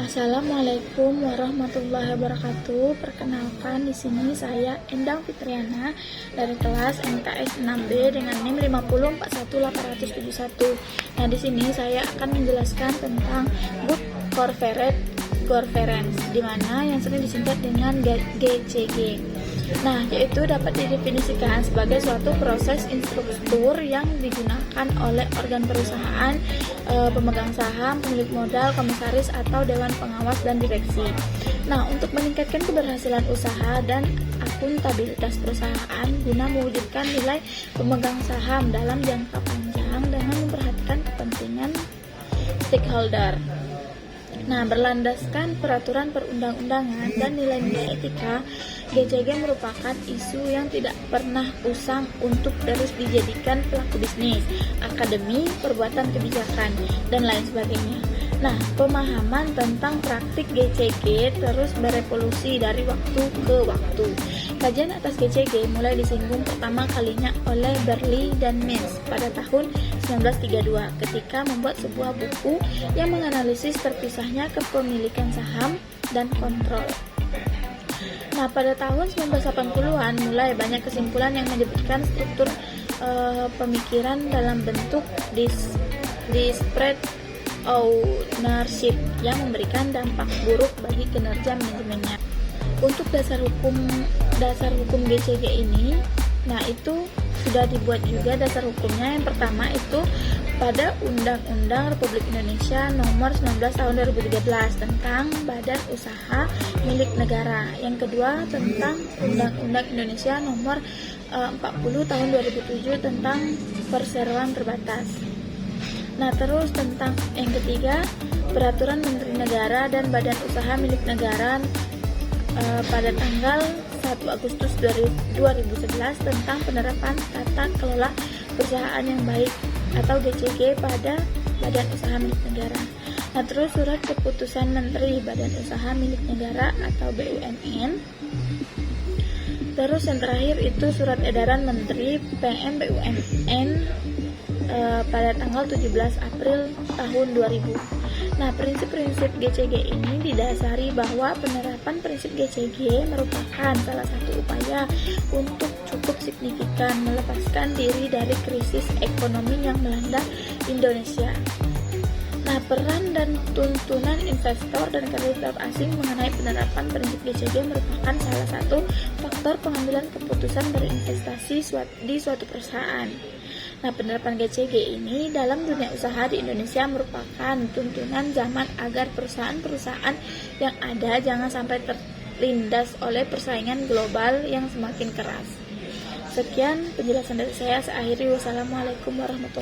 Assalamualaikum warahmatullahi wabarakatuh. Perkenalkan, di sini saya Endang Fitriana dari kelas MTS 6B dengan NIM 5041871. Nah, di sini saya akan menjelaskan tentang Good Governance, di mana yang sering disingkat dengan GCG. Nah, yaitu dapat didefinisikan sebagai suatu proses instruktur yang digunakan oleh organ perusahaan, pemegang saham, pemilik modal, komisaris, atau dewan pengawas dan direksi. Nah, untuk meningkatkan keberhasilan usaha dan akuntabilitas perusahaan guna mewujudkan nilai pemegang saham dalam jangka panjang dengan memperhatikan kepentingan stakeholder. Nah, berlandaskan peraturan perundang-undangan dan nilai-nilai etika, GCG merupakan isu yang tidak pernah usang untuk terus dijadikan pelaku bisnis, akademi, perbuatan kebijakan, dan lain sebagainya. Nah, pemahaman tentang praktik GCG terus berevolusi dari waktu ke waktu. Kajian atas GCG mulai disinggung pertama kalinya oleh Berli dan Mintz pada tahun 1932 ketika membuat sebuah buku yang menganalisis terpisahnya kepemilikan saham dan kontrol. Nah, pada tahun 1980-an mulai banyak kesimpulan yang menyebutkan struktur pemikiran dalam bentuk disparate ownership yang memberikan dampak buruk bagi kinerja manajemennya. Untuk dasar hukum GCG ini, nah itu sudah dibuat juga dasar hukumnya. Yang pertama itu pada Undang-Undang Republik Indonesia Nomor 19 Tahun 2013 tentang Badan Usaha Milik Negara. Yang kedua tentang Undang-Undang Indonesia Nomor 40 Tahun 2007 tentang Perseroan Terbatas. Nah, terus tentang yang ketiga, Peraturan Menteri Negara dan Badan Usaha Milik Negara pada tanggal 1 Agustus 2011 tentang penerapan tata kelola perusahaan yang baik atau GCG pada Badan Usaha Milik Negara. Nah, terus surat keputusan Menteri Badan Usaha Milik Negara atau BUMN. Terus yang terakhir itu surat edaran Menteri PM BUMN pada tanggal 17 April tahun 2000. Nah, prinsip-prinsip GCG ini didasari bahwa penerapan prinsip GCG merupakan salah satu upaya untuk cukup signifikan melepaskan diri dari krisis ekonomi yang melanda Indonesia. Nah, peran dan tuntunan investor dan kreditor asing mengenai penerapan prinsip GCG merupakan salah satu faktor pengambilan keputusan berinvestasi di suatu perusahaan. Nah, penerapan GCG ini dalam dunia usaha di Indonesia merupakan tuntunan zaman agar perusahaan-perusahaan yang ada jangan sampai terlindas oleh persaingan global yang semakin keras. Sekian penjelasan dari saya. Saya akhiri. Wassalamualaikum warahmatullahi wabarakatuh.